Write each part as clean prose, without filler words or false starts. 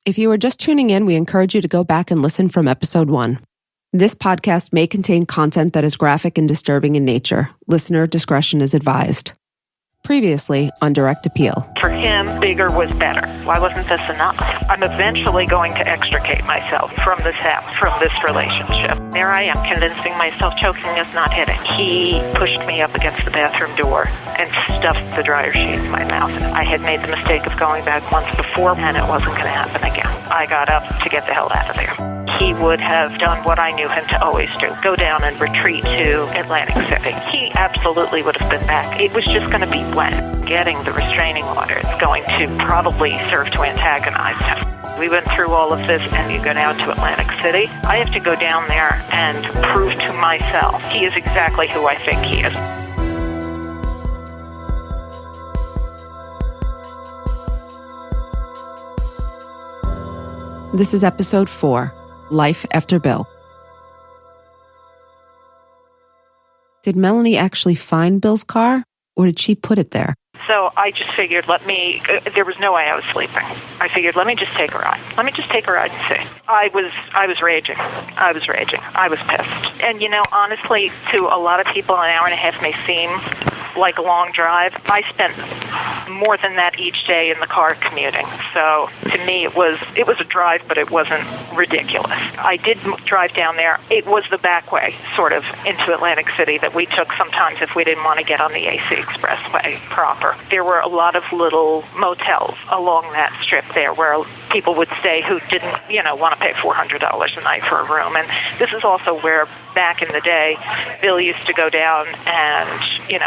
If you are just tuning in, we encourage you to go back and listen from episode 1. This podcast may contain content that is graphic and disturbing in nature. Listener discretion is advised. Previously on Direct Appeal. For him, bigger was better. Why wasn't this enough? I'm eventually going to extricate myself from this house, from this relationship. There I am, convincing myself choking is not hitting. He pushed me up against the bathroom door and stuffed the dryer sheet in my mouth. I had made the mistake of going back once before, and it wasn't going to happen again. I got up to get the hell out of there. He would have done what I knew him to always do, go down and retreat to Atlantic City. He absolutely would have been back. It was just going to be when getting the restraining order is going to probably serve to antagonize him. We went through all of this, and you go down to Atlantic City. I have to go down there and prove to myself he is exactly who I think he is. This is episode 4, Life After Bill. Did Melanie actually find Bill's car, or did she put it there? So I just figured, there was no way I was sleeping. I figured, let me just take a ride. Let me just take a ride and see. I was raging. I was pissed. And, honestly, to a lot of people, an hour and a half may seem like a long drive. I spent more than that each day in the car commuting. So to me, it was a drive, but it wasn't ridiculous. I did drive down there. It was the back way, sort of, into Atlantic City that we took sometimes if we didn't want to get on the AC Expressway proper. There were a lot of little motels along that strip there where people would stay who didn't, want to pay $400 a night for a room. And this is also where, back in the day, Bill used to go down and,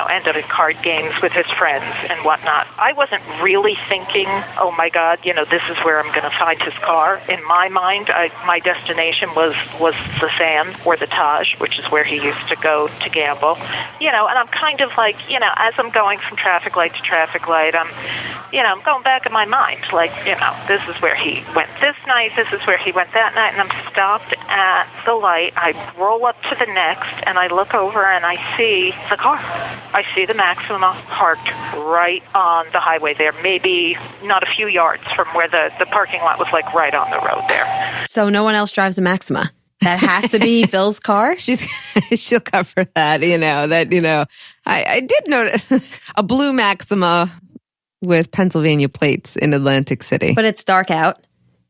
end up in card games with his friends and whatnot. I wasn't really thinking, oh my God, this is where I'm going to find his car. In my mind, my destination was the Sand or the Taj, which is where he used to go to gamble. And I'm kind of like, as I'm going from traffic light to traffic light, I'm going back in my mind, like, this is where he went this night, this is where he went that night, and I'm stopped at the light. I roll up to the next, and I look over, and I see the car. I see the Maxima parked right on the highway there, maybe not a few yards from where the parking lot was, like, right on the road there. So no one else drives a Maxima? That has to be Bill's car? She'll cover that, I did notice a blue Maxima with Pennsylvania plates in Atlantic City. But it's dark out.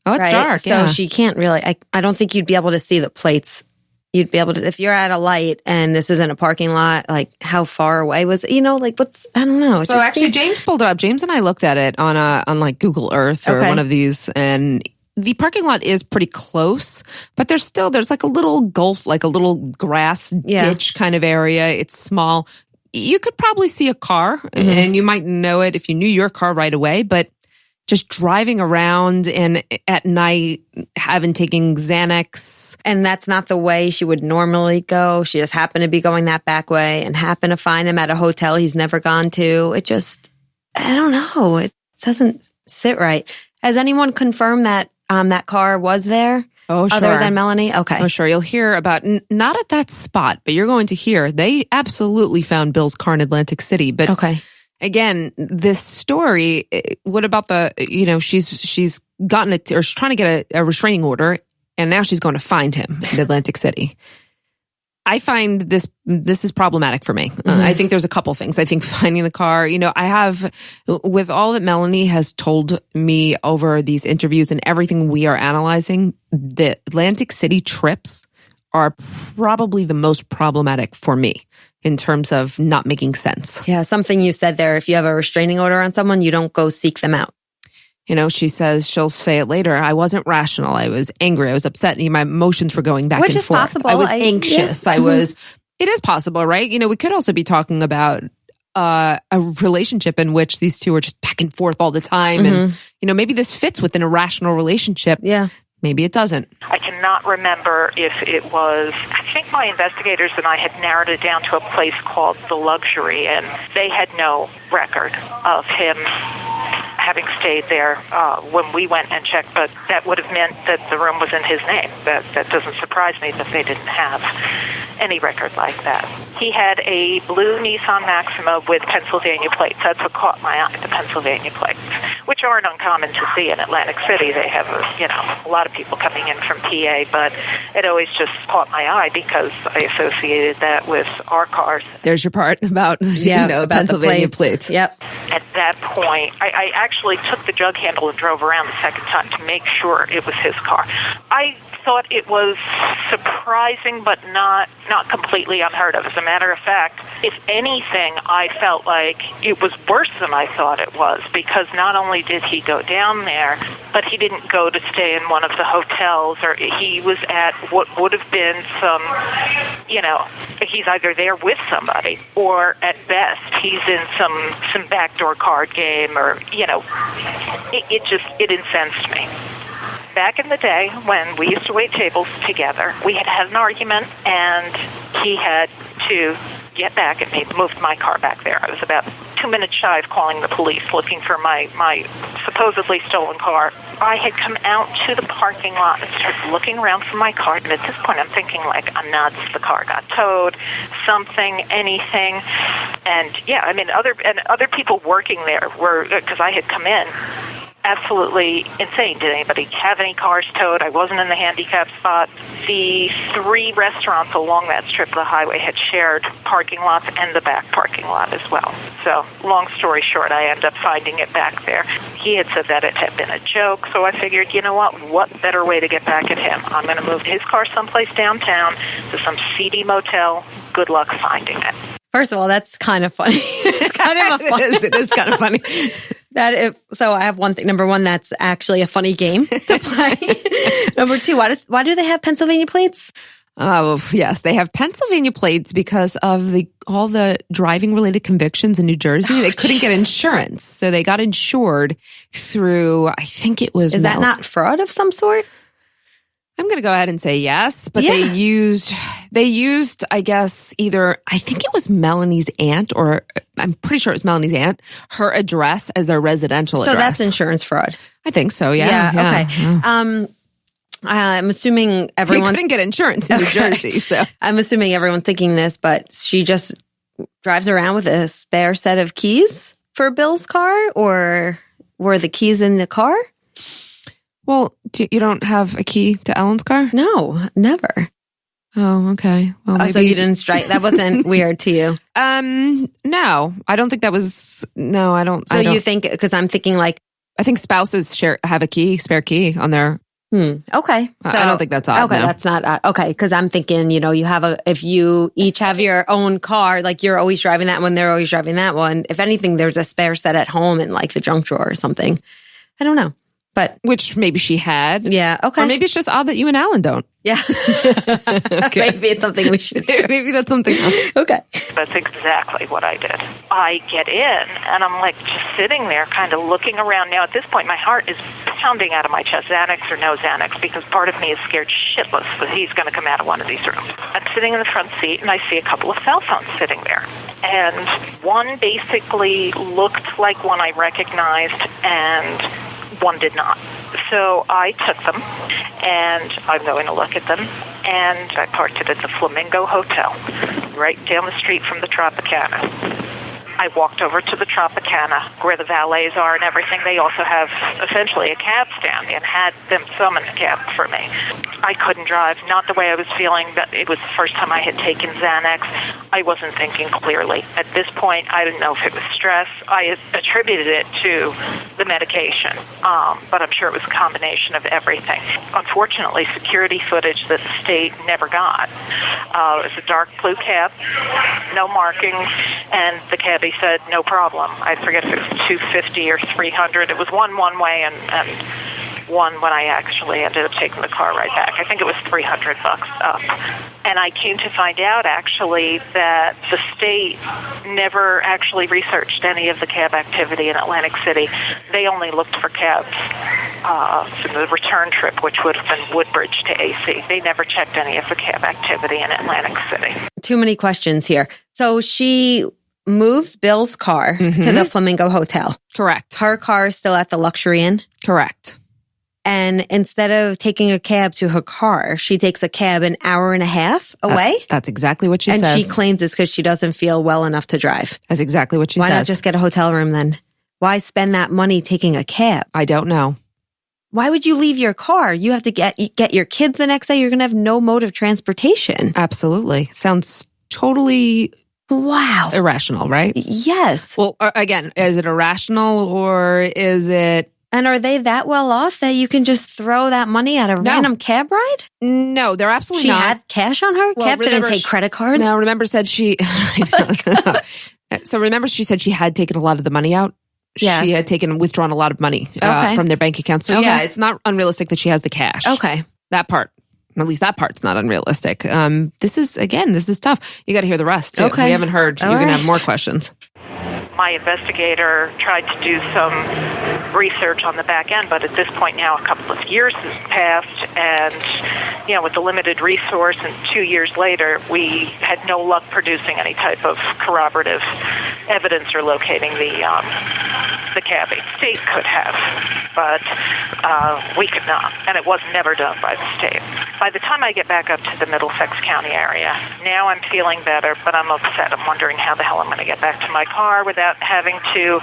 Oh, it's right? dark, So she can't really, I don't think you'd be able to see the plates. You'd be able to, if you're at a light and this is in a parking lot, like how far away was it? I don't know. So actually James pulled it up. James and I looked at it on like Google Earth or one of these, and the parking lot is pretty close, but there's like a little gulf, like a little grass ditch kind of area. It's small. You could probably see a car, and you might know it if you knew your car right away, but just driving around and at night taking Xanax. And that's not the way she would normally go. She just happened to be going that back way and happened to find him at a hotel he's never gone to. It just, I don't know. It doesn't sit right. Has anyone confirmed that that car was there? Oh, sure. Other than Melanie? Okay. Oh, sure. You'll hear about, not at that spot, but you're going to hear, they absolutely found Bill's car in Atlantic City. But again, this story, what about she's gotten or she's trying to get a restraining order, and now she's going to find him in Atlantic City. I find this is problematic for me. I think there's a couple things. I think finding the car, I have, with all that Melanie has told me over these interviews and everything we are analyzing, the Atlantic City trips are probably the most problematic for me in terms of not making sense. Yeah, something you said there, if you have a restraining order on someone, you don't go seek them out. She'll say it later. I wasn't rational. I was angry. I was upset. My emotions were going back and forth. Which is possible. I was anxious. Yeah. It is possible, right? We could also be talking about a relationship in which these two are just back and forth all the time. And, maybe this fits within a rational relationship. Yeah. Maybe it doesn't. I cannot remember if it was, I think my investigators and I had narrowed it down to a place called The Luxury, and they had no record of him having stayed there when we went and checked, but that would have meant that the room was in his name. That doesn't surprise me that they didn't have any record like that. He had a blue Nissan Maxima with Pennsylvania plates. That's what caught my eye, the Pennsylvania plates, which aren't uncommon to see in Atlantic City. They have, a lot of people coming in from PA, but it always just caught my eye because I associated that with our cars. There's your part about, about Pennsylvania plates. Yep. At that point, I actually took the jug handle and drove around the second time to make sure it was his car. I thought it was surprising, but not completely unheard of. As a matter of fact, if anything, I felt like it was worse than I thought it was, because not only did he go down there, but he didn't go to stay in one of the hotels, or he was at what would have been some, he's either there with somebody, or at best, he's in some backdoor card game, or, it incensed me. Back in the day when we used to wait tables together, we had an argument, and he had to get back at me, moved my car back there. I was about 2 minutes shy of calling the police looking for my supposedly stolen car. I had come out to the parking lot and started looking around for my car, and at this point I'm thinking, I'm nuts, the car got towed, something, anything. And other people working there were, because I had come in, absolutely insane. Did anybody have any cars towed? I wasn't in the handicap spot. The 3 restaurants along that strip of the highway had shared parking lots and the back parking lot as well. So, long story short, I ended up finding it back there. He had said that it had been a joke, so I figured, what better way to get back at him? I'm going to move his car someplace downtown to some seedy motel. Good luck finding it. First of all, that's kind of funny. It's kind of a funny. It is kind of funny. So I have one thing. Number one, that's actually a funny game to play. Number two, why do they have Pennsylvania plates? Oh, yes. They have Pennsylvania plates because of all the driving related convictions in New Jersey. They couldn't get insurance. So they got insured through, I think it was. Is that not fraud of some sort? I'm going to go ahead and say yes, but they used, I guess, I think it was Melanie's aunt, or I'm pretty sure it was Melanie's aunt, her address as their residential address. So that's insurance fraud. I think so, yeah. Okay. Yeah. I'm assuming everyone... They couldn't get insurance in New Jersey, so... I'm assuming everyone's thinking this, but she just drives around with a spare set of keys for Bill's car, or were the keys in the car? Well, you don't have a key to Ellen's car? No, never. Oh, okay. Well, maybe... so you didn't strike. That wasn't weird to you? No, I don't think that was. No, I don't. So you think? Because I'm thinking I think spouses have a spare key on their. Okay. So, I don't think that's odd. Okay, no. that's not odd. Okay, because I'm thinking, if you each have your own car, you're always driving that one, they're always driving that one. If anything, there's a spare set at home in the junk drawer or something. I don't know. But which maybe she had. Yeah, okay. Or maybe it's just odd that you and Alan don't. Yeah. Okay. Maybe it's something we should do. Maybe that's something else. Okay. That's exactly what I did. I get in, and I'm just sitting there kind of looking around. Now, at this point, my heart is pounding out of my chest, Xanax or no Xanax, because part of me is scared shitless that he's going to come out of one of these rooms. I'm sitting in the front seat, and I see a couple of cell phones sitting there. And one basically looked like one I recognized, and one did not. So I took them, and I'm going to look at them, and I parked it at the Flamingo Hotel, right down the street from the Tropicana. I walked over to the Tropicana, where the valets are and everything. They also have essentially a cab stand, and had them summon a cab for me. I couldn't drive, not the way I was feeling, but it was the first time I had taken Xanax. I wasn't thinking clearly. At this point, I didn't know if it was stress. I attributed it to the medication, but I'm sure it was a combination of everything. Unfortunately, security footage that the state never got. It was a dark blue cab, no markings, and the cabbie said, no problem. I forget if it was $250 or $300. It was one way and one when I actually ended up taking the car right back. I think it was $300 up. And I came to find out, actually, that the state never actually researched any of the cab activity in Atlantic City. They only looked for cabs for the return trip, which would have been Woodbridge to AC. They never checked any of the cab activity in Atlantic City. Too many questions here. So moves Bill's car to the Flamingo Hotel. Correct. Her car is still at the Luxury Inn. Correct. And instead of taking a cab to her car, she takes a cab an hour and a half away. That's exactly what she says. And she claims it's because she doesn't feel well enough to drive. That's exactly what she says. Why not just get a hotel room then? Why spend that money taking a cab? I don't know. Why would you leave your car? You have to get your kids the next day. You're going to have no mode of transportation. Absolutely. Sounds totally irrational, right? Yes. Well, again, is it irrational or is it... And are they that well off that you can just throw that money at a random cab ride? No, they're absolutely not. She had cash on her? Well, Cab didn't take credit cards? No, remember said she... So remember she said she had taken a lot of the money out? Yes. She had withdrawn a lot of money from their bank account. So yeah, it's not unrealistic that she has the cash. Okay. That part. At least that part's not unrealistic. This is tough. You got to hear the rest. Too. Okay. We haven't heard. You're going to have more questions. My investigator tried to do some research on the back end, but at this point now a couple of years has passed, and with the limited resource, and 2 years later, we had no luck producing any type of corroborative evidence or locating the cabbie. State could have, but we could not, and it was never done by the state. By the time I get back up to the Middlesex County area, now I'm feeling better, but I'm upset. I'm wondering how the hell I'm going to get back to my car without having to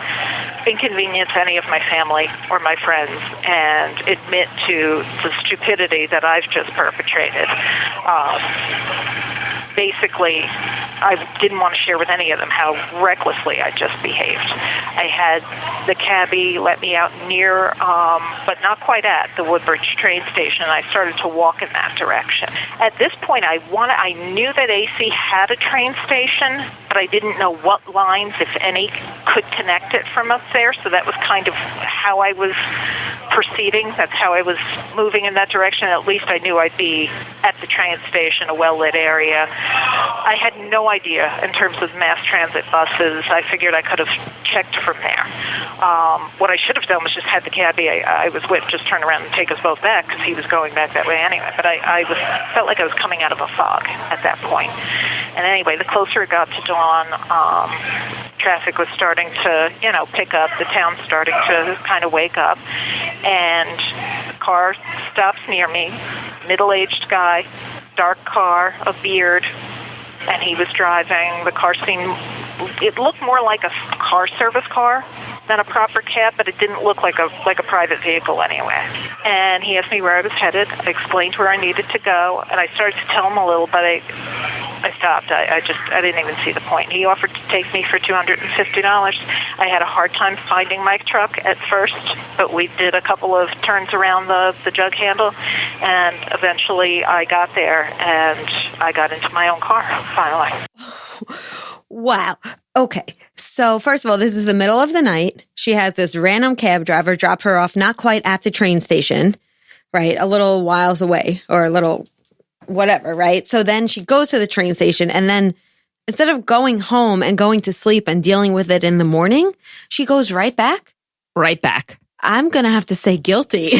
inconvenience any of my family or my friends and admit to the stupidity that I've just perpetrated. Basically, I didn't want to share with any of them how recklessly I just behaved. I had the cabbie let me out near, but not quite at, the Woodbridge train station, and I started to walk in that direction. At this point, I knew that AC had a train station, but I didn't know what lines, if any, could connect it from up there, so that was kind of how I was proceeding. That's how I was moving in that direction. At least I knew I'd be at the train station, a well-lit area. I had no idea in terms of mass transit buses. I figured I could have checked from there. What I should have done was just had the cabbie I was with just turn around and take us both back, because he was going back that way anyway. But I felt like I was coming out of a fog at that point. And anyway, the closer it got to dawn, traffic was starting to, pick up. The town's starting to kind of wake up. And the car stops near me, middle-aged guy, dark car, a beard, and he was driving. The car it looked more like a car service car than a proper cab, but it didn't look like a private vehicle anyway. And he asked me where I was headed. I explained where I needed to go, and I started to tell him a little, but I stopped. I didn't even see the point. He offered to take me for $250. I had a hard time finding my truck at first, but we did a couple of turns around the jug handle, and eventually I got there, and I got into my own car, finally. Wow. Okay. So first of all, this is the middle of the night. She has this random cab driver drop her off not quite at the train station, right? A little whiles away, or a little whatever, right? So then she goes to the train station, and then instead of going home and going to sleep and dealing with it in the morning, she goes right back? Right back. I'm going to have to say guilty.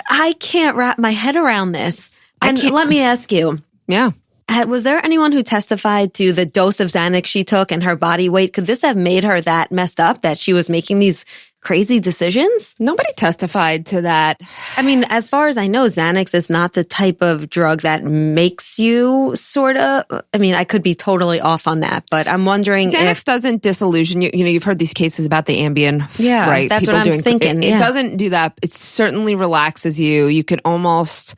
I can't wrap my head around this. And let me ask you. Yeah. Was there anyone who testified to the dose of Xanax she took and her body weight? Could this have made her that messed up that she was making these crazy decisions? Nobody testified to that. I mean, as far as I know, Xanax is not the type of drug that makes you sort of, I mean, I could be totally off on that, but I'm wondering Xanax doesn't disillusion you. You've heard these cases about the Ambien, right? That's what I'm thinking. It doesn't do that. It certainly relaxes you. You could almost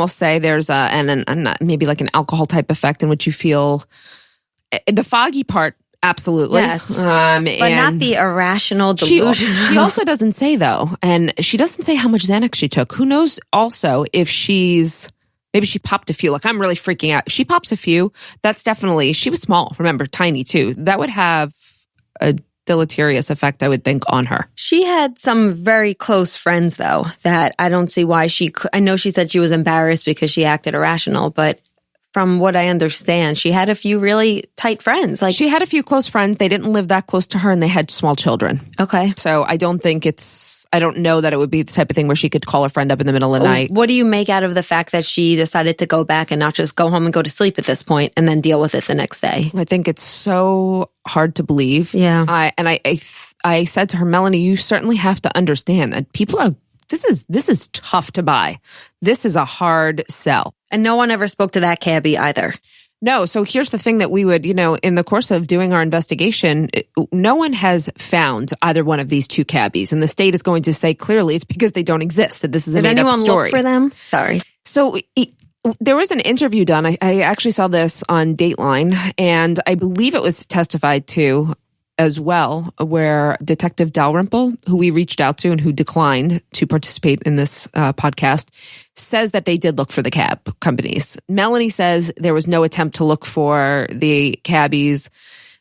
say there's maybe like an alcohol type effect in which you feel the foggy part. Absolutely. Yes. But not the irrational delusion. She also doesn't say, though, and she doesn't say how much Xanax she took. Who knows also if maybe she popped a few. Like, I'm really freaking out. She pops a few. That's definitely, she was small, remember, tiny too. That would have a deleterious effect, I would think, on her. She had some very close friends, though, that I don't see why I know she said she was embarrassed because she acted irrational, but from what I understand, she had a few really tight friends. Like, she had a few close friends. They didn't live that close to her, and they had small children. Okay. So I don't know that it would be the type of thing where she could call a friend up in the middle of the night. What do you make out of the fact that she decided to go back and not just go home and go to sleep at this point and then deal with it the next day? I think it's so hard to believe. Yeah. I said to her, Melanie, you certainly have to understand that this is tough to buy. This is a hard sell. And no one ever spoke to that cabbie either. No. So here's the thing that we would, in the course of doing our investigation, no one has found either one of these two cabbies. And the state is going to say clearly it's because they don't exist. That this is a made up story. Did anyone look for them? Sorry. So there was an interview done. I actually saw this on Dateline, and I believe it was testified to as well, where Detective Dalrymple, who we reached out to and who declined to participate in this podcast, says that they did look for the cab companies. Melanie says there was no attempt to look for the cabbies.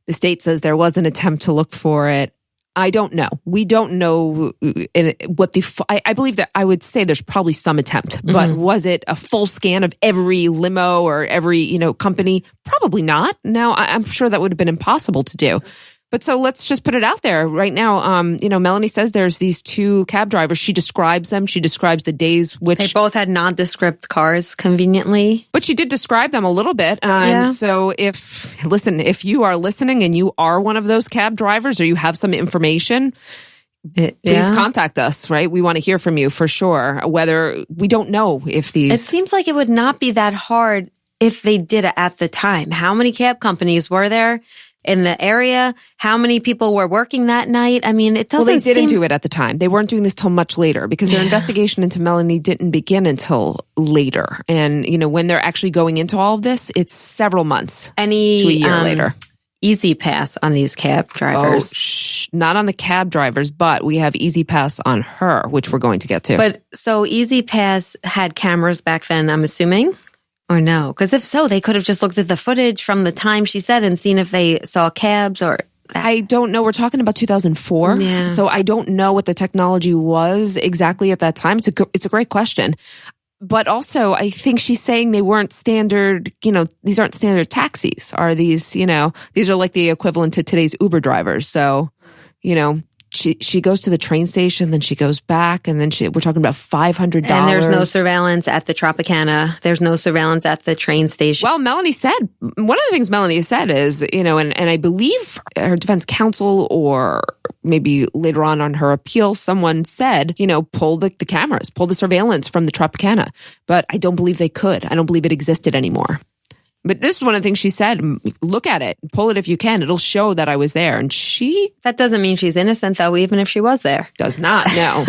The state says there was an attempt to look for it. I don't know. We don't know what I believe that I would say there's probably some attempt, but was it a full scan of every limo or every, company? Probably not. Now, I'm sure that would have been impossible to do. But so let's just put it out there right now. Melanie says there's these two cab drivers. She describes them. She describes the days which they both had nondescript cars conveniently. But she did describe them a little bit. So if you are listening and you are one of those cab drivers or you have some information, please contact us, right? We want to hear from you for sure. Whether we don't know if these. It seems like it would not be that hard if they did it at the time. How many cab companies were there in the area? How many people were working that night? I mean, it doesn't Well, they didn't do it at the time. They weren't doing this till much later because their investigation into Melanie didn't begin until later. And, when they're actually going into all of this, it's several months to a year later. Easy pass on these cab drivers. Not on the cab drivers, but we have Easy Pass on her, which we're going to get to. But so Easy Pass had cameras back then, I'm assuming? Or no? Because if so, they could have just looked at the footage from the time she said and seen if they saw cabs or... I don't know. We're talking about 2004. Yeah. So I don't know what the technology was exactly at that time. It's a great question. But also, I think she's saying they weren't standard, these aren't standard taxis. Are these, these are like the equivalent to today's Uber drivers. So, she goes to the train station, then she goes back, and then we're talking about $500. And there's no surveillance at the Tropicana. There's no surveillance at the train station. Well, Melanie said, one of the things Melanie said is, and I believe her defense counsel or maybe later on her appeal, someone said, pull the cameras, pull the surveillance from the Tropicana. But I don't believe they could. I don't believe it existed anymore. But this is one of the things she said, look at it, pull it if you can. It'll show that I was there. And That doesn't mean she's innocent, though, even if she was there. Does not, no.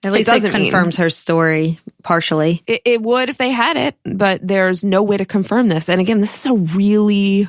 At least it confirms her story partially. It would if they had it, but there's no way to confirm this. And again, this is a really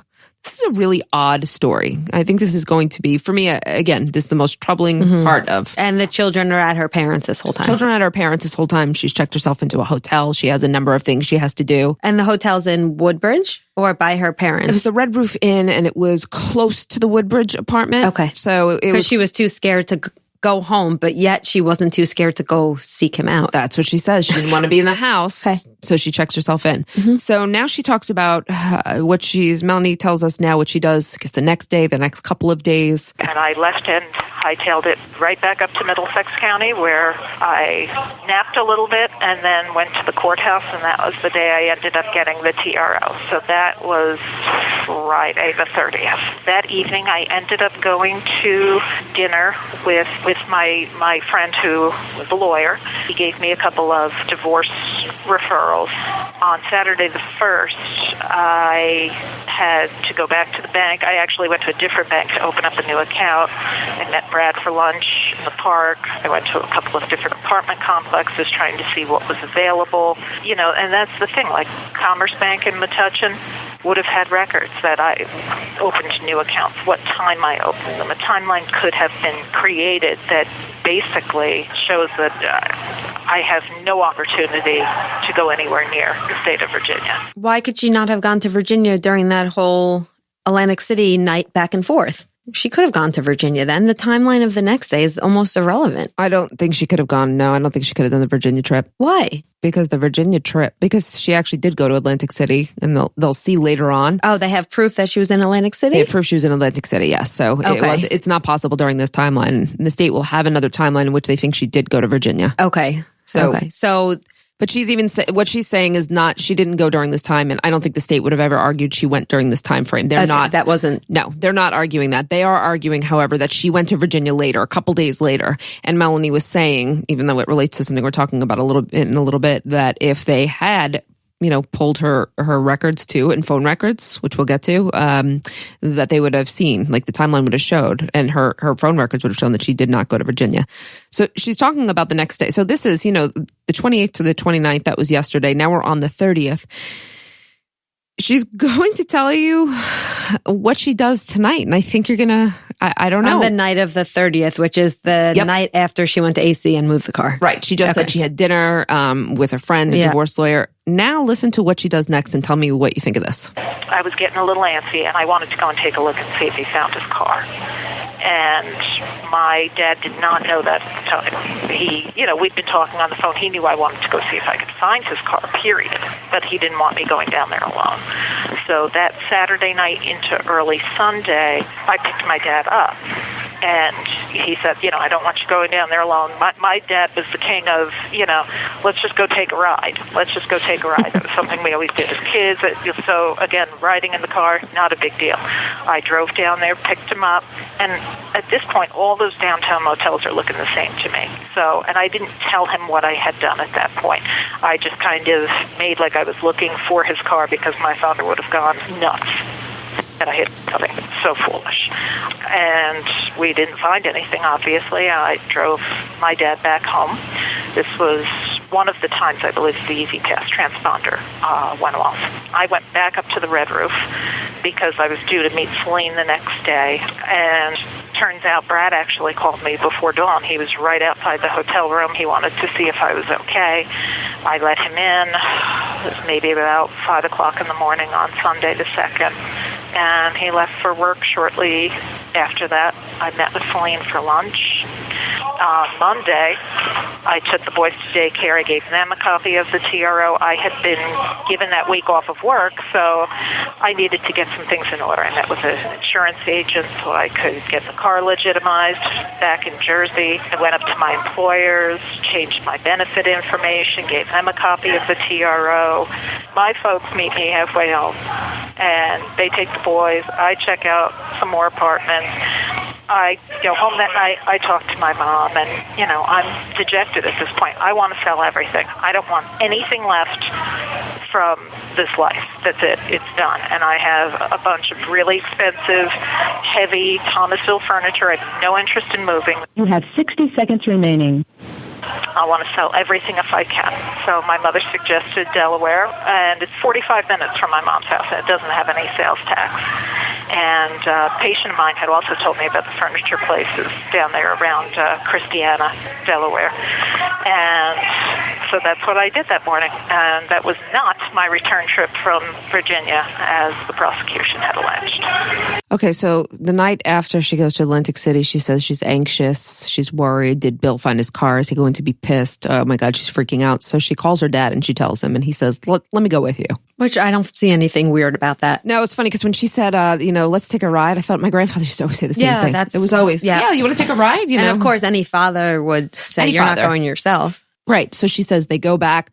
odd story. I think this is going to be, for me, again, this is the most troubling part of. And the children are at her parents this whole time. Children are at her parents this whole time. She's checked herself into a hotel. She has a number of things she has to do. And the hotel's in Woodbridge or by her parents? It was the Red Roof Inn, and it was close to the Woodbridge apartment. Okay. So because she was too scared to go home, but yet she wasn't too scared to go seek him out. That's what she says. She didn't want to be in the house, so she checks herself in. So now she talks about Melanie tells us now what she does, because the next day, the next couple of days. And I left and hightailed it right back up to Middlesex County, where I napped a little bit and then went to the courthouse, and that was the day I ended up getting the TRO. So that was Friday the 30th. That evening, I ended up going to dinner with my friend who was a lawyer. He gave me a couple of divorce referrals. On Saturday the 1st, I had to go back to the bank. I actually went to a different bank to open up a new account. I met Brad for lunch in the park. I went to a couple of different apartment complexes trying to see what was available. And that's the thing, like Commerce Bank in Metuchen would have had records that I opened new accounts, what time I opened them. A timeline could have been created that basically shows that I have no opportunity to go anywhere near the state of Virginia. Why could she not have gone to Virginia during that whole Atlantic City night back and forth? She could have gone to Virginia then. The timeline of the next day is almost irrelevant. I don't think she could have gone. No, I don't think she could have done the Virginia trip. Why? Because she actually did go to Atlantic City, and they'll see later on. Oh, they have proof that she was in Atlantic City? They have proof she was in Atlantic City, yes. So it's not possible during this timeline. And the state will have another timeline in which they think she did go to Virginia. Okay. So but what she's saying is not, she didn't go during this time, and I don't think the state would have ever argued she went during this time frame. They're not arguing that. They are arguing, however, that she went to Virginia later, a couple days later. And Melanie was saying, even though it relates to something we're talking about in a little bit, that if they had pulled her records too, and phone records, which we'll get to, that they would have seen, like the timeline would have showed, and her phone records would have shown that she did not go to Virginia. So she's talking about the next day. So this is, the 28th to the 29th, that was yesterday. Now we're on the 30th. She's going to tell you what she does tonight. And I think you're going to, I don't know. On the night of the 30th, which is the night after she went to AC and moved the car. Right. She just said she had dinner with a friend, a divorce lawyer. Now listen to what she does next and tell me what you think of this. I was getting a little antsy, and I wanted to go and take a look and see if he found his car. And my dad did not know that at the time. We'd been talking on the phone. He knew I wanted to go see if I could find his car, period. But he didn't want me going down there alone. So that Saturday night into early Sunday, I picked my dad up. And he said, I don't want you going down there alone. My dad was the king of, let's just go take a ride. Let's just go take a ride. That was something we always did as kids. So, again, riding in the car, not a big deal. I drove down there, picked him up, and at this point, all those downtown motels are looking the same to me. So, and I didn't tell him what I had done at that point. I just kind of made like I was looking for his car because my father would have gone nuts. And I hit something so foolish. And we didn't find anything, obviously. I drove my dad back home. This was one of the times, I believe, the Easy Pass transponder went off. I went back up to the Red Roof because I was due to meet Celine the next day. And turns out Brad actually called me before dawn. He was right outside the hotel room. He wanted to see if I was okay. I let him in. It was maybe about 5 o'clock in the morning on Sunday the 2nd. And he left for work shortly after that. I met with Celine for lunch. Monday, I took the boys to daycare. I gave them a copy of the TRO. I had been given that week off of work, so I needed to get some things in order. I met with an insurance agent so I could get the car legitimized back in Jersey. I went up to my employers, changed my benefit information, gave them a copy of the TRO. My folks meet me halfway home, and they take the boys. I check out some more apartments. I go home that night. I talk to my mom, and, I'm dejected at this point. I want to sell everything. I don't want anything left from this life. That's it. It's done. And I have a bunch of really expensive, heavy Thomasville furniture. I have no interest in moving. You have 60 seconds remaining. I want to sell everything if I can. So my mother suggested Delaware, and it's 45 minutes from my mom's house, and it doesn't have any sales tax. And a patient of mine had also told me about the furniture places down there around Christiana, Delaware. And so that's what I did that morning. And that was not my return trip from Virginia, as the prosecution had alleged. Okay, so the night after she goes to Atlantic City, she says she's anxious, she's worried. Did Bill find his car? Is he going to be pissed? Oh my God, she's freaking out. So she calls her dad and she tells him, and he says, let me go with you. Which I don't see anything weird about that. No, it's funny because when she said, let's take a ride, I thought my grandfather used to always say the same thing. It was always, you want to take a ride? And of course, any father would say, you're not going yourself. Right. So she says they go back.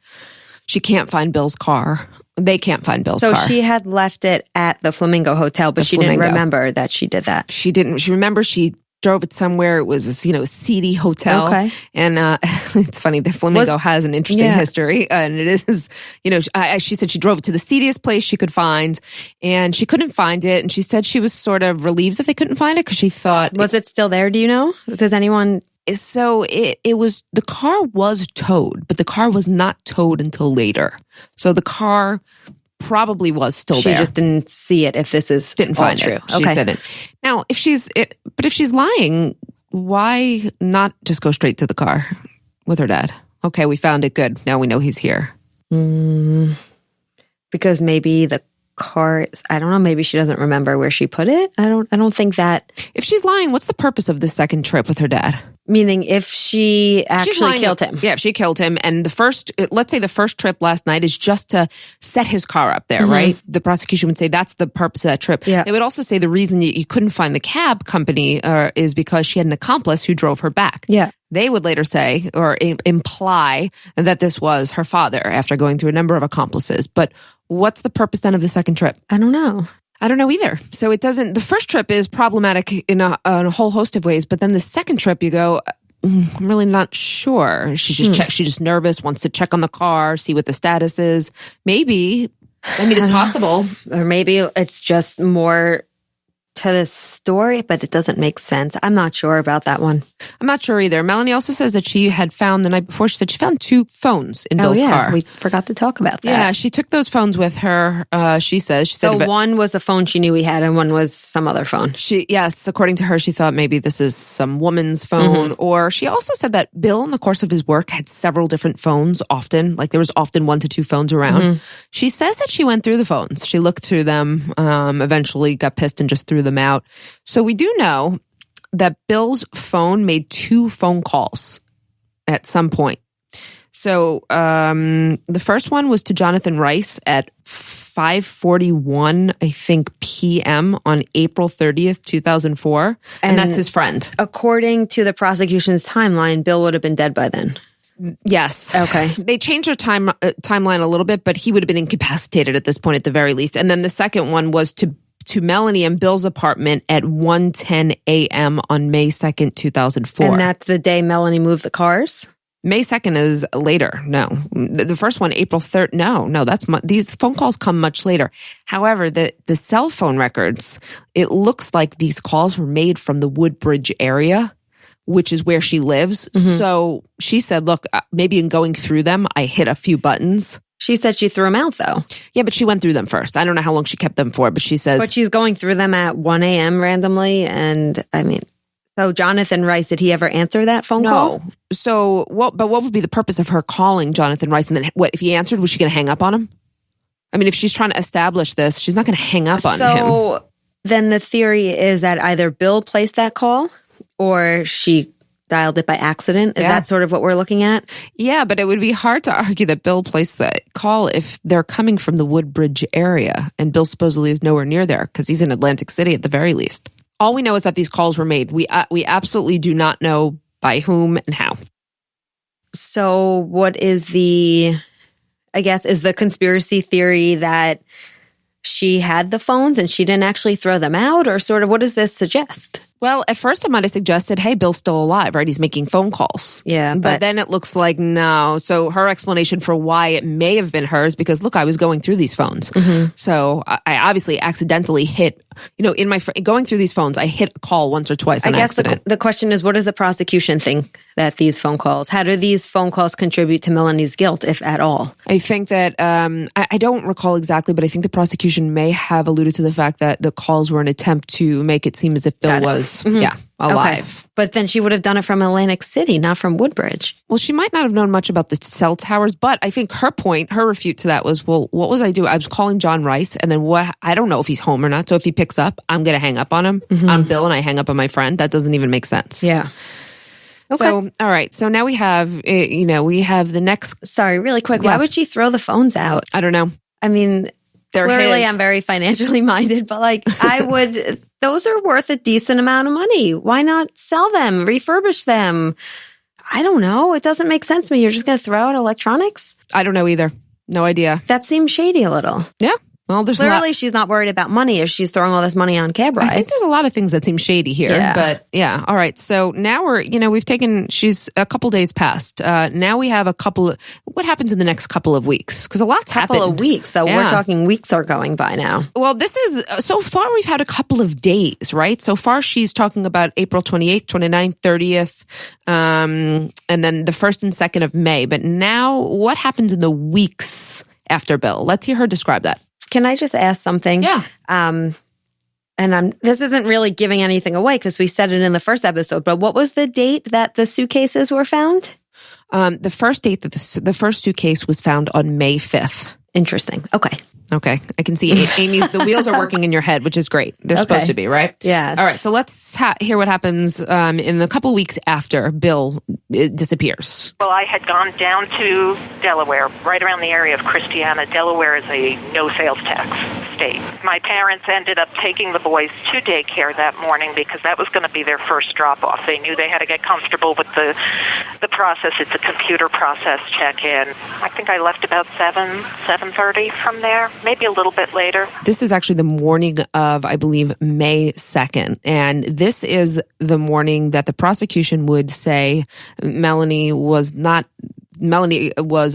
She can't find Bill's car. They can't find Bill's car. So she had left it at the Flamingo Hotel, but she didn't remember that she did that. She didn't. She remembers she drove it somewhere. It was, a seedy hotel. Okay. And it's funny, the Flamingo has an interesting history. And it is, she said she drove it to the seediest place she could find, and she couldn't find it. And she said she was sort of relieved that they couldn't find it because she thought... Was it still there? Do you know? Does anyone... So it was, the car was towed, but the car was not towed until later. So the car probably was still there. She just didn't see it if this is didn't find true. It. She said it. Now, if she's lying, why not just go straight to the car with her dad? Okay, we found it. Good. Now we know he's here. Because maybe the car. I don't know. Maybe she doesn't remember where she put it. I don't think that. If she's lying, what's the purpose of the second trip with her dad? Meaning if she actually killed him. Yeah, if she killed him. And let's say the first trip last night is just to set his car up there, right? The prosecution would say that's the purpose of that trip. Yeah. They would also say the reason you couldn't find the cab company is because she had an accomplice who drove her back. Yeah. They would later say or imply that this was her father after going through a number of accomplices. But what's the purpose then of the second trip? I don't know. I don't know either. So it doesn't, the first trip is problematic in a whole host of ways, but then the second trip you go, I'm really not sure. She's just nervous, wants to check on the car, see what the status is. Maybe it's possible. Or maybe it's just more to the story, but it doesn't make sense. I'm not sure about that one. I'm not sure either. Melanie also says that she had found the night before, she said she found 2 phones in Bill's car. We forgot to talk about that. Yeah, she took those phones with her. She said one was the phone she knew he had and one was some other phone. Yes, according to her, she thought maybe this is some woman's phone. Or she also said that Bill, in the course of his work, had several different phones often. Like there was often 1 to 2 phones around. She says that she went through the phones. She looked through them, eventually got pissed and just threw them out. So we do know that Bill's phone made 2 phone calls at some point. So the first one was to Jonathan Rice at 5:41, I think, p.m. on April 30th, 2004. And that's his friend. According to the prosecution's timeline, Bill would have been dead by then. Yes. Okay. They changed their timeline a little bit, but he would have been incapacitated at this point at the very least. And then the second one was to Melanie and Bill's apartment at 1:10 a.m. on May 2nd, 2004. And that's the day Melanie moved the cars? May 2nd is later. No. The first one, April 3rd. No, these phone calls come much later. However, the cell phone records, it looks like these calls were made from the Woodbridge area, which is where she lives. So she said, look, maybe in going through them, I hit a few buttons. She said she threw them out, though. Yeah, but she went through them first. I don't know how long she kept them for, but she says... But she's going through them at 1 a.m. randomly, and so Jonathan Rice, did he ever answer that phone call? No. So, what would be the purpose of her calling Jonathan Rice? And then what, if he answered, was she going to hang up on him? I mean, if she's trying to establish this, she's not going to hang up on him. So, then the theory is that either Bill placed that call, or she dialed it by accident. Is that sort of what we're looking at? Yeah, but it would be hard to argue that Bill placed that call if they're coming from the Woodbridge area, and Bill supposedly is nowhere near there because he's in Atlantic City at the very least. All we know is that these calls were made. We absolutely do not know by whom and how. So what is the conspiracy theory that she had the phones and she didn't actually throw them out, or sort of what does this suggest? Well, at first it might have suggested, hey, Bill's still alive, right? He's making phone calls. Yeah. But then it looks like no. So her explanation for why it may have been hers, because look, I was going through these phones. So I obviously accidentally hit, going through these phones, I hit a call once or twice on accident. I guess the question is, what does the prosecution think that these phone calls, how do these phone calls contribute to Melanie's guilt, if at all? I think that, I don't recall exactly, but I think the prosecution may have alluded to the fact that the calls were an attempt to make it seem as if Bill was alive. Okay. But then she would have done it from Atlantic City, not from Woodbridge. Well, she might not have known much about the cell towers, but I think her refute to that was, well, what was I doing? I was calling John Rice, and then I don't know if he's home or not. So if he picks up, I'm going to hang up on him, on Bill, and I hang up on my friend. That doesn't even make sense. Yeah. Okay. So, all right. So now we have the next. Sorry, really quick. Yeah. Why would she throw the phones out? I don't know. I mean, clearly I'm very financially minded, but those are worth a decent amount of money. Why not sell them, refurbish them? I don't know. It doesn't make sense to me. You're just going to throw out electronics? I don't know either. No idea. That seems shady a little. Yeah. Well, clearly she's not worried about money if she's throwing all this money on cab rides. I think there's a lot of things that seem shady here, but yeah. All right. So now she's a couple days past. Now we have what happens in the next couple of weeks? Because a lot's happened. Couple of weeks. So we're talking weeks are going by now. Well, so far we've had a couple of days, right? So far she's talking about April 28th, 29th, 30th, and then the 1st and 2nd of May. But now what happens in the weeks after Bill? Let's hear her describe that. Can I just ask something? Yeah. This isn't really giving anything away because we said it in the first episode, but what was the date that the suitcases were found? The first date that the first suitcase was found on May 5th. Interesting. Okay. Okay. I can see Amy's, the wheels are working in your head, which is great. They're supposed to be, right? Yes. All right. So let's hear what happens in the couple weeks after Bill disappears. Well, I had gone down to Delaware, right around the area of Christiana. Delaware is a no sales tax state. My parents ended up taking the boys to daycare that morning because that was going to be their first drop-off. They knew they had to get comfortable with the process. It's a computer process check-in. I think I left about 7:30 from there, maybe a little bit later. This is actually the morning of, I believe, May 2nd. And this is the morning that the prosecution would say Melanie was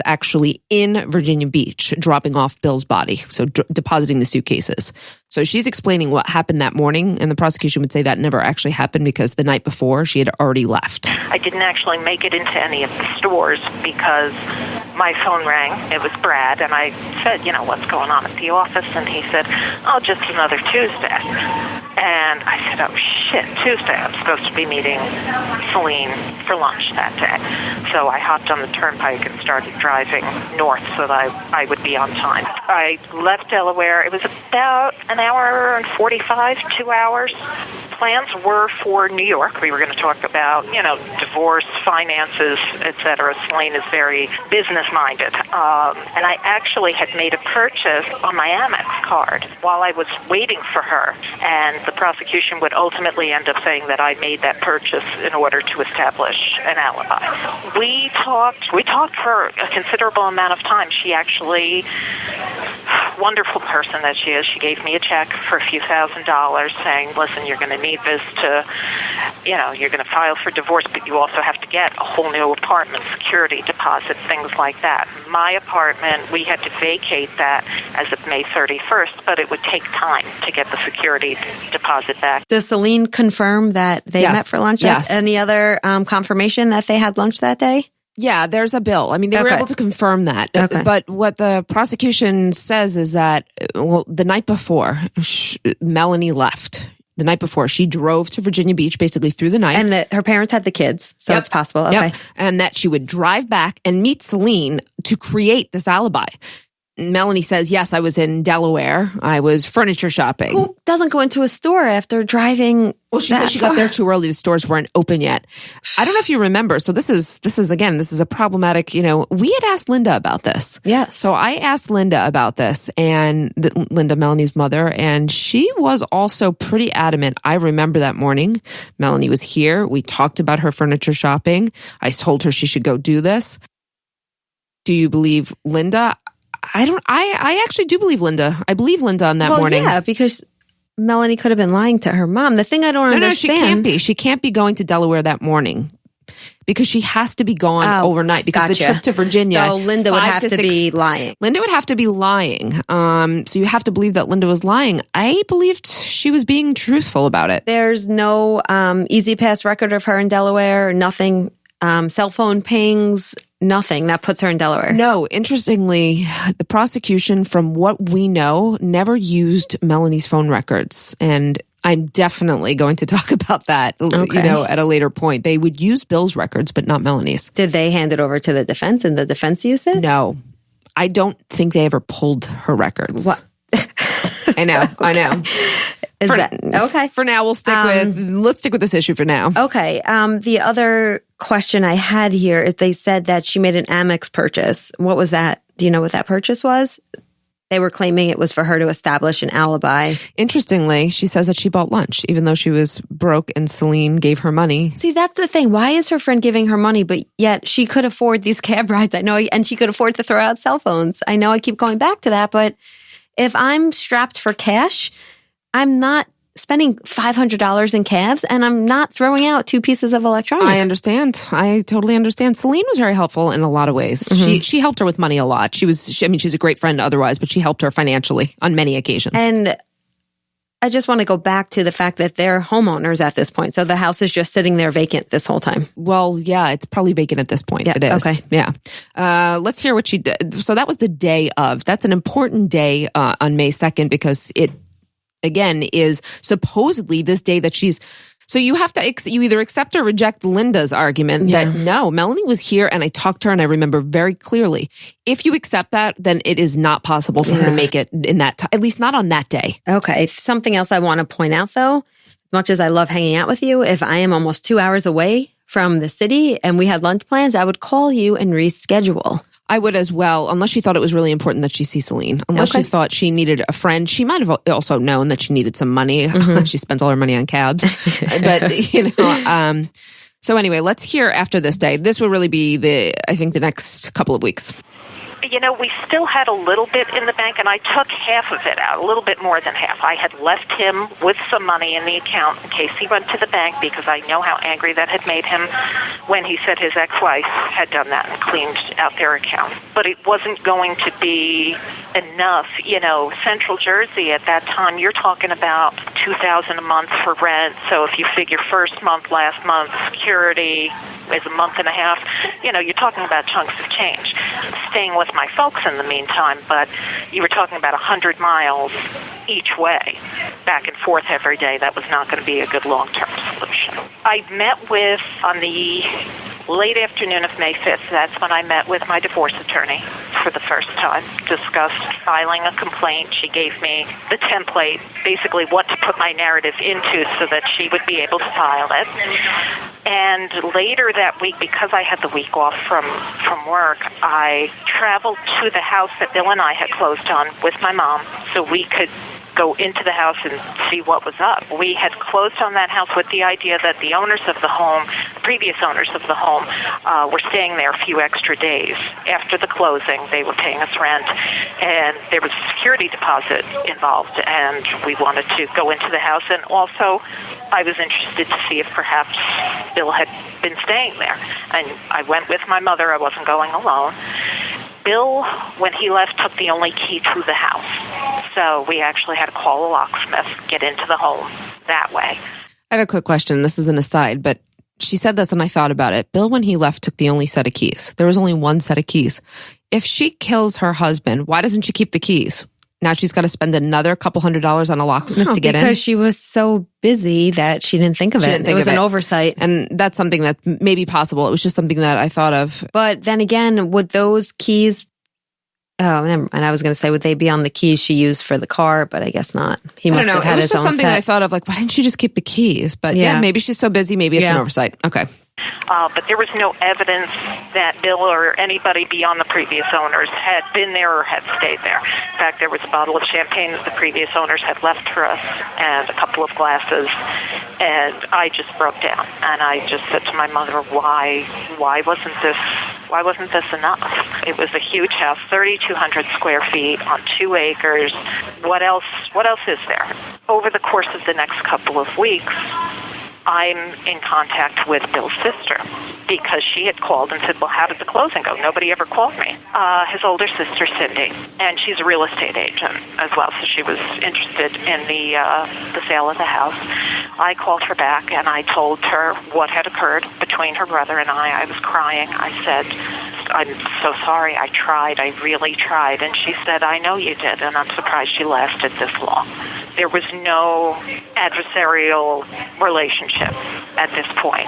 actually in Virginia Beach dropping off Bill's body, so depositing the suitcases. So she's explaining what happened that morning, and the prosecution would say that never actually happened because the night before she had already left. I didn't actually make it into any of the stores because my phone rang. It was Brad, and I said, what's going on at the office? And he said, oh, just another Tuesday. And I said, oh, shit, Tuesday. I'm supposed to be meeting Celine for lunch that day. So I hopped on the turnpike and started driving north so that I would be on time. I left Delaware. It was about an hour and 45, 2 hours. Plans were for New York. We were going to talk about, divorce, finances, etc. Celine is very business-minded. And I actually had made a purchase on my Amex card while I was waiting for her. And the prosecution would ultimately end up saying that I made that purchase in order to establish an alibi. We talked for a considerable amount of time. She actually, wonderful person that she is, she gave me a check for a few $1,000s saying, listen, you're going to need this to, you're going to file for divorce, but you also have to get a whole new apartment, security deposit, things like that. My apartment, we had to vacate that as of May 31st, but it would take time to get the security deposit back. Does Celine confirm that they met for lunch? Yes. Any other confirmation that they had lunch that day? Yeah, there's a bill. I mean, they were able to confirm that. Okay. But what the prosecution says is that, the night before, Melanie left. The night before, she drove to Virginia Beach basically through the night. And that her parents had the kids, so it's possible. Okay. Yep. And that she would drive back and meet Celine to create this alibi. Melanie says, yes, I was in Delaware. I was furniture shopping. Who doesn't go into a store after driving? Well, she said she got there too early. The stores weren't open yet. I don't know if you remember. So this is a problematic, we had asked Linda about this. Yes. So I asked Linda about this, and Linda, Melanie's mother, and she was also pretty adamant. I remember that morning. Melanie was here. We talked about her furniture shopping. I told her she should go do this. Do you believe Linda? I actually do believe Linda. I believe Linda on that morning. Yeah, because Melanie could have been lying to her mom. The thing I don't understand. No, she can't be. She can't be going to Delaware that morning because she has to be gone overnight because the trip to Virginia. So Linda would have to be lying. Linda would have to be lying. So you have to believe that Linda was lying. I believed she was being truthful about it. There's no Easy Pass record of her in Delaware, nothing, cell phone pings, nothing that puts her in Delaware. No, interestingly, the prosecution, from what we know, never used Melanie's phone records. And I'm definitely going to talk about that, at a later point. They would use Bill's records, but not Melanie's. Did they hand it over to the defense and the defense used it? No. I don't think they ever pulled her records. What? I know. Okay. For now, let's stick with this issue for now. Okay. The other question I had here is they said that she made an Amex purchase. What was that? Do you know what that purchase was? They were claiming it was for her to establish an alibi. Interestingly, she says that she bought lunch, even though she was broke and Celine gave her money. See, that's the thing. Why is her friend giving her money, but yet she could afford these cab rides? I know, and she could afford to throw out cell phones. I know I keep going back to that, but if I'm strapped for cash, I'm not spending $500 in cabs, and I'm not throwing out 2 pieces of electronics. I understand. I totally understand. Celine was very helpful in a lot of ways. Mm-hmm. She helped her with money a lot. She's a great friend otherwise, but she helped her financially on many occasions. And I just want to go back to the fact that they're homeowners at this point. So the house is just sitting there vacant this whole time. Well, yeah, it's probably vacant at this point. Yeah, it is. Okay. Yeah. Let's hear what she did. So that was the day of. That's an important day on May 2nd because it, again, is supposedly this day that she's So you have to, you either accept or reject Linda's argument that no, Melanie was here and I talked to her and I remember very clearly. If you accept that, then it is not possible for her to make it in that time, at least not on that day. Okay. Something else I want to point out though, as much as I love hanging out with you, if I am almost 2 hours away from the city and we had lunch plans, I would call you and reschedule. I would as well, unless she thought it was really important that she see Celine. Unless she thought she needed a friend. She might have also known that she needed some money. She spent all her money on cabs. But, you know, so anyway, let's hear after this day. This will really be I think the next couple of weeks. You know, we still had a little bit in the bank, and I took half of it out, a little bit more than half. I had left him with some money in the account in case he went to the bank, because I know how angry that had made him when he said his ex-wife had done that and cleaned out their account. But it wasn't going to be enough. You know, Central Jersey at that time, you're talking about $2,000 a month for rent. So if you figure first month, last month, security is a month and a half, you know, you're talking about chunks of change. Staying with my folks in the meantime, but you were talking about 100 miles each way, back and forth every day. That was not going to be a good long-term solution. I met with, on the late afternoon of May 5th, that's when I met with my divorce attorney for the first time, discussed filing a complaint. She gave me the template, basically what to put my narrative into so that she would be able to file it. And later that week, because I had the week off from work, I traveled to the house that Bill and I had closed on with my mom so we could go into the house and see what was up. We had closed on that house with the idea that the owners of the home, the previous owners of the home, were staying there a few extra days. After the closing, they were paying us rent, and there was a security deposit involved, and we wanted to go into the house. And also, I was interested to see if perhaps Bill had been staying there. And I went with my mother. I wasn't going alone. Bill, when he left, took the only key to the house. So we actually had to call a locksmith, get into the home that way. I have a quick question. This is an aside, but she said this and I thought about it. Bill, when he left, took the only set of keys. There was only one set of keys. If she kills her husband, why doesn't she keep the keys? Now she's got to spend another couple $100s on a locksmith to get in? Because she was so busy that she didn't think of it. It was an oversight. And that's something that may be possible. It was just something that I thought of. But then again, would those keys... Oh, never mind. I was going to say, would they be on the keys she used for the car? But I guess not. He must have had his own set. It was just something that I thought of, like, why didn't she just keep the keys? But yeah, maybe she's so busy. Maybe it's an oversight. Okay. But there was no evidence that Bill or anybody beyond the previous owners had been there or had stayed there. In fact, there was a bottle of champagne that the previous owners had left for us and a couple of glasses. And I just broke down. And I just said to my mother, why wasn't this enough? It was a huge house, 3,200 square feet on 2 acres. What else is there? Over the course of the next couple of weeks, I'm in contact with Bill's sister because she had called and said, well, how did the closing go? Nobody ever called me. His older sister, Cindy, and she's a real estate agent as well, so she was interested in the sale of the house. I called her back, and I told her what had occurred between her brother and I. I was crying. I said, I'm so sorry. I tried. I really tried. And she said, I know you did, and I'm surprised you lasted this long. There was no adversarial relationship at this point.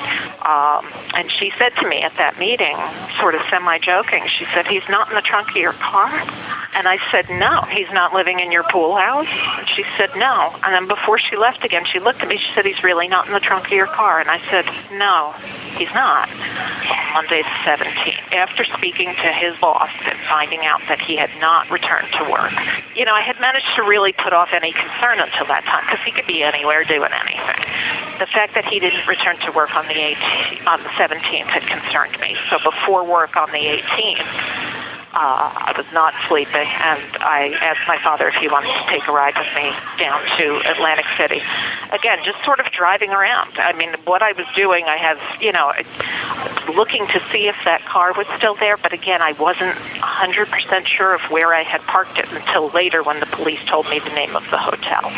And she said to me at that meeting, sort of semi-joking, she said, he's not in the trunk of your car? And I said, no. He's not living in your pool house? And she said, no. And then before she left again, she looked at me, she said, he's really not in the trunk of your car? And I said, no, he's not. Monday the 17th. After speaking to his boss and finding out that he had not returned to work, you know, I had managed to really put off any concern until that time, because he could be anywhere doing anything. The fact that he didn't return to work on the 17th had concerned me. So before work on the 18th, I was not sleeping, and I asked my father if he wanted to take a ride with me down to Atlantic City. Again, just sort of driving around. I mean, what I was doing, I have, you know, looking to see if that car was still there, but again, I wasn't 100% sure of where I had parked it until later when the police told me the name of the hotel.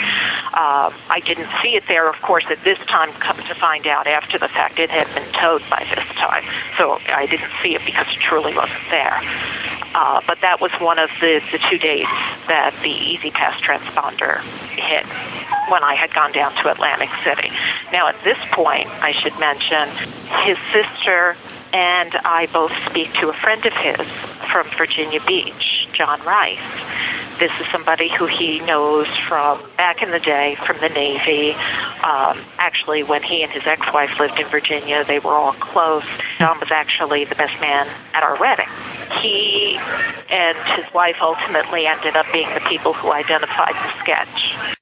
I didn't see it there, of course, at this time, come to find out after the fact it had been towed by this time. So I didn't see it because it truly wasn't there. But that was one of the 2 days that the Easy Pass transponder hit when I had gone down to Atlantic City. Now, at this point, I should mention, his sister and I both speak to a friend of his from Virginia Beach, John Rice. This is somebody who he knows from back in the day from the Navy. Actually, when he and his ex-wife lived in Virginia, they were all close. John was actually the best man at our wedding. He and his wife ultimately ended up being the people who identified the sketch.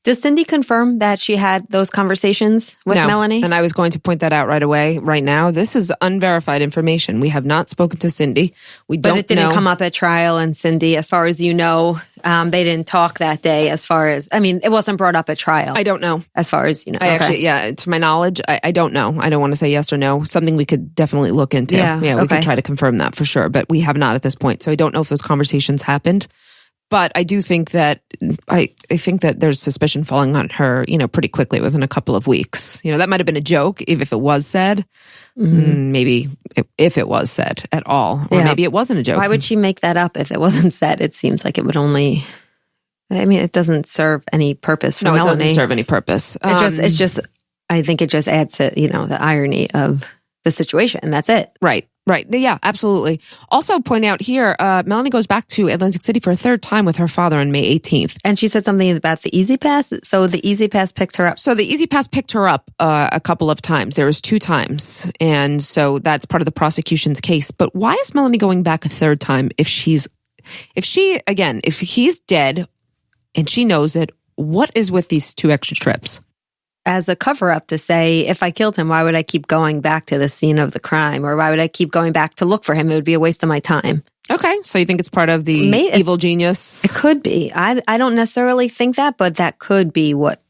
Does Cindy confirm that she had those conversations with Melanie? And I was going to point that out right away, right now. This is unverified information. We have not spoken to Cindy. We don't know. But it didn't come up at trial, and Cindy, as far as you know, they didn't talk that day as far as, I mean, it wasn't brought up at trial. I don't know. As far as you know. To my knowledge, I don't know. I don't want to say yes or no. Something we could definitely look into. We could try to confirm that for sure, but we have not at this point. So I don't know if those conversations happened. But I do think that I think that there's suspicion falling on her, pretty quickly within a couple of weeks. That might have been a joke if it was said. Maybe if it was said at all, or maybe it wasn't a joke. Why would she make that up if it wasn't said? It seems like it would only. I mean, it doesn't serve any purpose for Melanie. No, it doesn't serve any purpose. It's just. I think it just adds to the irony of the situation, and that's it. Right. Yeah, absolutely. Also point out here, Melanie goes back to Atlantic City for a third time with her father on May 18th. And she said something about the Easy Pass. So the Easy Pass picked her up. So the Easy Pass picked her up a couple of times. There was 2 times. And so that's part of the prosecution's case. But why is Melanie going back a third time if he's dead and she knows it, what is with these 2 extra trips? As a cover-up to say, if I killed him, why would I keep going back to the scene of the crime? Or why would I keep going back to look for him? It would be a waste of my time. Okay, so you think it's part of the evil genius? It could be. I don't necessarily think that, but that could be what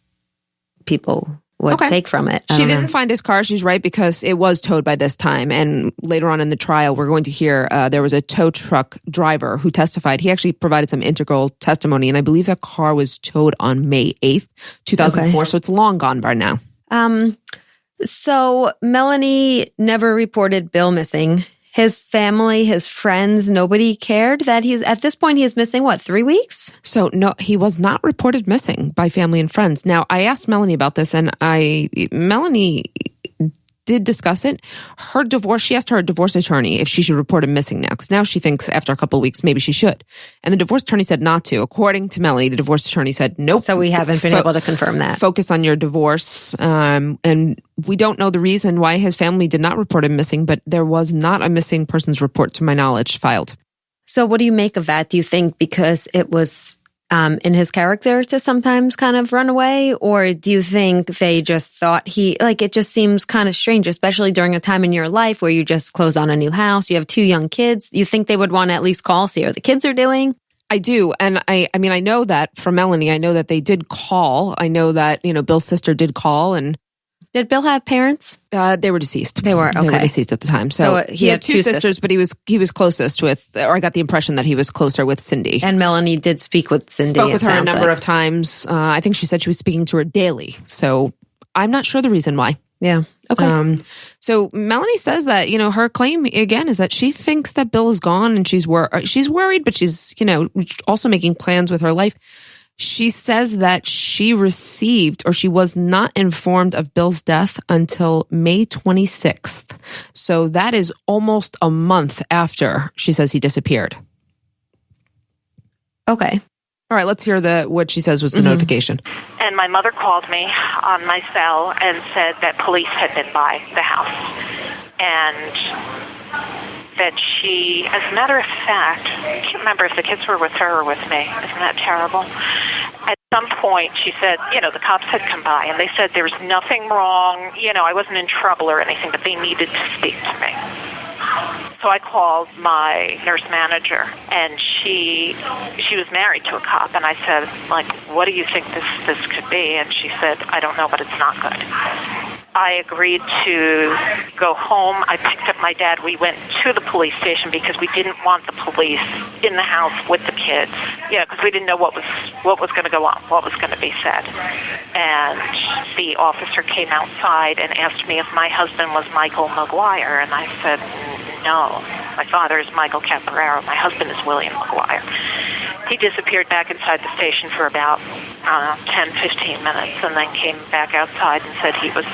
people would take from it. She didn't find his car. She's right, because it was towed by this time. And later on in the trial, we're going to hear there was a tow truck driver who testified. He actually provided some integral testimony. And I believe that car was towed on May 8th, 2004. So it's long gone by now. So Melanie never reported Bill missing. His family, his friends, nobody cared that at this point, he is missing, 3 weeks? So no, he was not reported missing by family and friends. Now, I asked Melanie about this, and Melanie did discuss it. She asked her divorce attorney if she should report him missing now, because now she thinks after a couple of weeks, maybe she should. And the divorce attorney said not to. According to Melanie, the divorce attorney said nope. So we haven't been able to confirm that. Focus on your divorce. And we don't know the reason why his family did not report him missing, but there was not a missing persons report, to my knowledge, filed. So what do you make of that? Do you think because it was in his character to sometimes kind of run away? Or do you think they just thought it just seems kind of strange, especially during a time in your life where you just closed on a new house, you have 2 young kids. You think they would want to at least call, see how the kids are doing? I do. And I mean, I know that from Melanie, I know that they did call. I know that, Bill's sister did call. And did Bill have parents? They were deceased. They were deceased at the time. So he had 2 sisters, but he was closest with, or I got the impression that he was closer with Cindy. And Melanie did speak with Cindy. Spoke with her a number of times. I think she said she was speaking to her daily. So I'm not sure the reason why. Yeah. Okay. So Melanie says that, her claim again is that she thinks that Bill is gone, and she's worried, but she's, also making plans with her life. She says that she was not informed of Bill's death until May 26th. So that is almost a month after she says he disappeared. Okay. All right, let's hear what she says was the notification. And my mother called me on my cell and said that police had been by the house. And that she, as a matter of fact, I can't remember if the kids were with her or with me. Isn't that terrible? At some point, she said, the cops had come by, and they said there was nothing wrong. I wasn't in trouble or anything, but they needed to speak to me. So I called my nurse manager, and she was married to a cop, and I said, what do you think this could be? And she said, I don't know, but it's not good. I agreed to go home. I picked up my dad. We went to the police station because we didn't want the police in the house with the kids. Because we didn't know what was going to go on, what was going to be said. And the officer came outside and asked me if my husband was Michael McGuire, and I said, no. My father is Michael Caporero. My husband is William McGuire. He disappeared back inside the station for about 10, 15 minutes, and then came back outside and said he was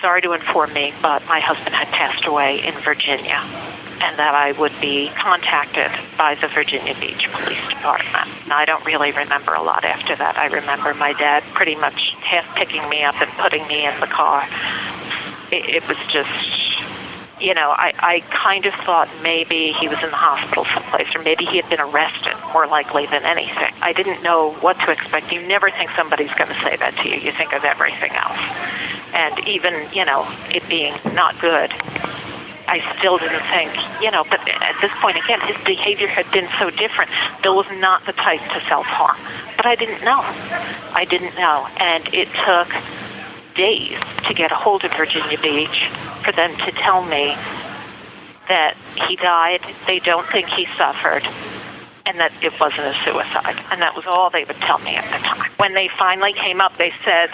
sorry to inform me, but my husband had passed away in Virginia, and that I would be contacted by the Virginia Beach Police Department. And I don't really remember a lot after that. I remember my dad pretty much half picking me up and putting me in the car. It was just, I kind of thought maybe he was in the hospital someplace, or maybe he had been arrested, more likely than anything. I didn't know what to expect. You never think somebody's going to say that to you. You think of everything else. And even, it being not good, I still didn't think, but at this point, again, his behavior had been so different. Bill was not the type to self-harm. But I didn't know. And it took days to get a hold of Virginia Beach for them to tell me that he died, they don't think he suffered, and that it wasn't a suicide. And that was all they would tell me at the time. When they finally came up, they said,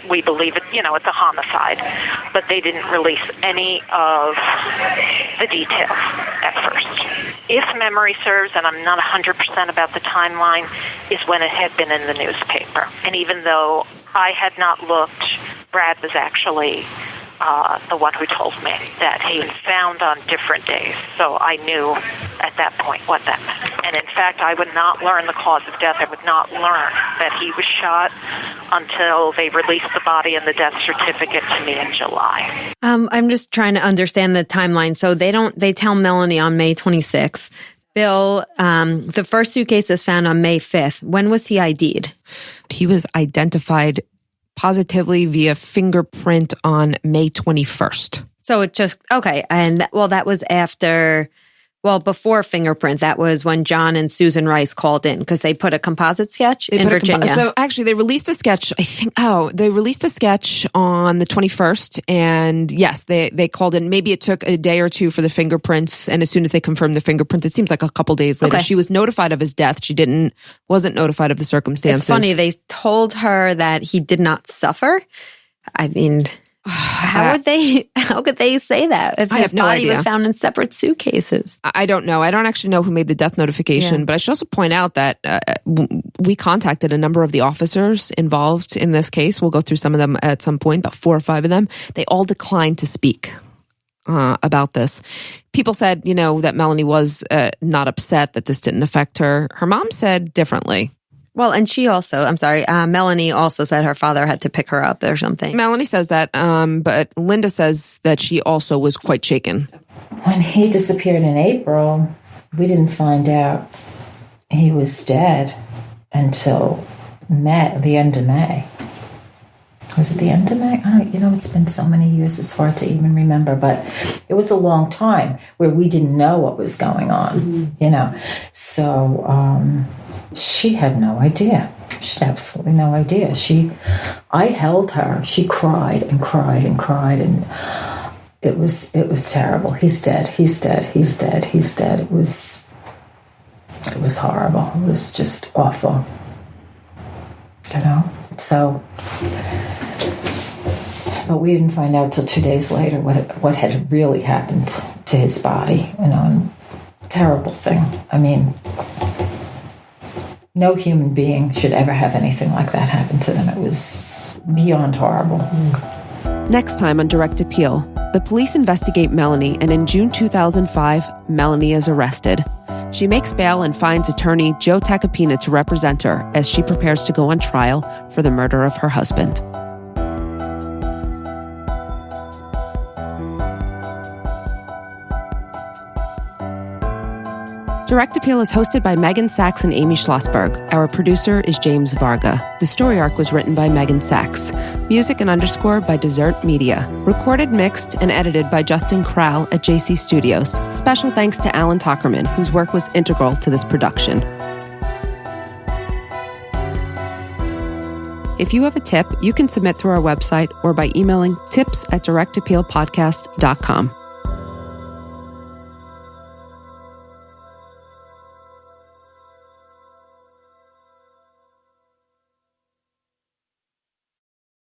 we believe it, it's a homicide. But they didn't release any of the details at first. If memory serves, and I'm not 100% about the timeline, is when it had been in the newspaper. And even though I had not looked, Brad was actually the one who told me that he was found on different days. So I knew at that point what that meant. And in fact, I would not learn the cause of death. I would not learn that he was shot until they released the body and the death certificate to me in July. I'm just trying to understand the timeline. So they tell Melanie on May 26th. Bill, the first suitcase is found on May 5th. When was he ID'd? He was identified positively via fingerprint on May 21st. So it just, okay. And that was before fingerprint. That was when John and Susan Rice called in because they put a composite sketch in Virginia. So actually they released the sketch, they released a sketch on the 21st. And yes, they called in. Maybe it took a day or two for the fingerprints. And as soon as they confirmed the fingerprints, it seems like a couple days later, She was notified of his death. She wasn't notified of the circumstances. It's funny. They told her that he did not suffer. I mean, how could they say that if his body was found in separate suitcases? I don't know. I don't actually know who made the death notification, but I should also point out that we contacted a number of the officers involved in this case. We'll go through some of them at some point, about 4 or 5 of them. They all declined to speak about this. People said, that Melanie was not upset that this didn't affect her. Her mom said differently. Well, and she also, Melanie also said her father had to pick her up or something. Melanie says that, but Linda says that she also was quite shaken. When he disappeared in April, we didn't find out he was dead until the end of May. Was it the end of May? It's been so many years, it's hard to even remember, but it was a long time where we didn't know what was going on, So, she had no idea. She had absolutely no idea. I held her. She cried and cried and cried, and it was terrible. He's dead. He's dead. He's dead. He's dead. It was horrible. It was just awful. So, but we didn't find out till 2 days later what had really happened to his body. Terrible thing. I mean, no human being should ever have anything like that happen to them. It was beyond horrible. Next time on Direct Appeal, the police investigate Melanie, and in June 2005, Melanie is arrested. She makes bail and finds attorney Joe Tacopina to represent her as she prepares to go on trial for the murder of her husband. Direct Appeal is hosted by Meghan Sachs and Amy Shlosberg. Our producer is James Varga. The story arc was written by Meghan Sachs. Music and underscore by Desert Media. Recorded, mixed, and edited by Justin Kral at JC Studios. Special thanks to Alan Tockerman, whose work was integral to this production. If you have a tip, you can submit through our website or by emailing tips@directappealpodcast.com.